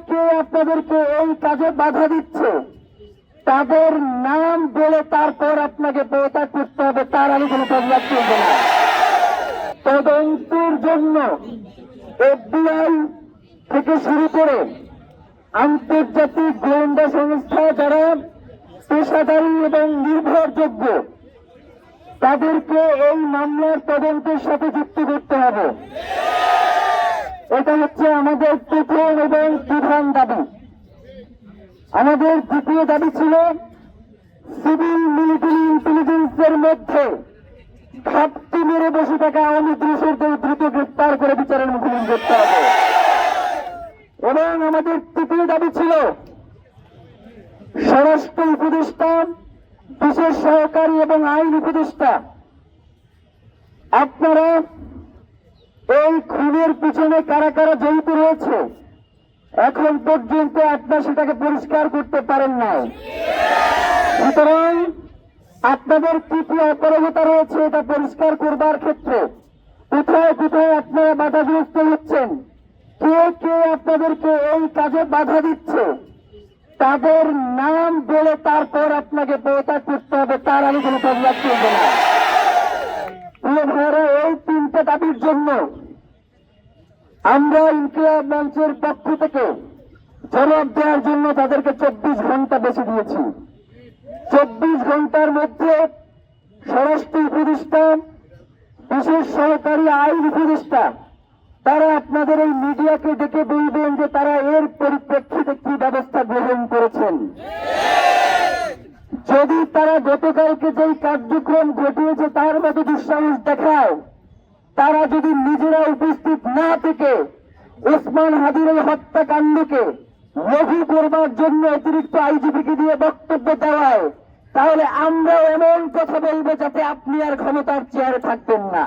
কে আপনাদেরকে এই কাজে বাধা দিচ্ছে তাদের নাম বলে তারপর আপনাকে পদত্যাগ করতে হবে, তার আগে কোনো পদত্যাগ করবে না। তদন্তের জন্য FBI থেকে শুরু করে আন্তর্জাতিক গোয়েন্দা সংস্থা যারা পেশাদারী এবং নির্ভরযোগ্য তাদেরকে এই মামলার তদন্তের সাথে যুক্ত করতে হবে। এটা হচ্ছে আমাদের প্রথম এবং প্রধান দাবি। আমাদের দ্বিতীয় দাবি ছিল সিভিল মিলিটারি ইন্টেলিজেন্সের মধ্যে ঘাপটি মেরে বসে থাকা আওয়ামী দোষরদের দ্রুত গ্রেফতার করে বিচারের মুখোমুখি করতে হবে। এবং আমাদের তৃতীয় দাবি ছিল স্বরাষ্ট্র উপদেষ্টা, বিশেষ সহকারী এবং আইন উপদেষ্টা, আপনারা এই খুনের পিছনে কারা কারা জড়িত রয়েছে এখন পর্যন্ত আপনারা সেটাকে পরিষ্কার করতে পারেন নাই। সুতরাং আপনাদের কি কি অপরাধতা রয়েছে এটা পরিষ্কার করবার ক্ষেত্রে কোথায় কোথায় আপনারা বাধাগ্রস্ত হচ্ছেন, কে কে আপনাদেরকে এই কাজে বাধা দিচ্ছে তাদের নাম বলে তারপর আপনাকে পদত্যাগ করতে হবে, তার আগে কোনো পদত্যাগ করবে না। প্রিয় ভাইরা, এই তিনটা দাবির জন্য আমরা ইনকিলাব মঞ্চের পক্ষ থেকে জবাব দেওয়ার জন্য তাদেরকে 24 ঘন্টা বেশি দিয়েছি। 24 ঘন্টার মধ্যে স্বরাষ্ট্র উপদেষ্টা, বিশেষ সহকারী আইন উপদেষ্টা তারা আপনাদের এই মিডিয়াকে ডেকে বলবেন যে তারা এর পরিপ্রেক্ষিতে কি ব্যবস্থা গ্রহণ করেছেন। যদি তারা গতকালকে যেই কার্যক্রম ঘটিয়েছে তার মতো দুঃসাহস দেখায়, তারা যদি নিজেরা উপস্থিত না থেকে ওসমান হাদির এই হত্যাকাণ্ডকে লঘু করবার জন্য অতিরিক্ত আইজিপিকে দিয়ে বক্তব্য দেওয়ায়, তাহলে আমরা এমন কথা বলবো যাতে আপনি আর ক্ষমতার চেয়ারে থাকবেন না।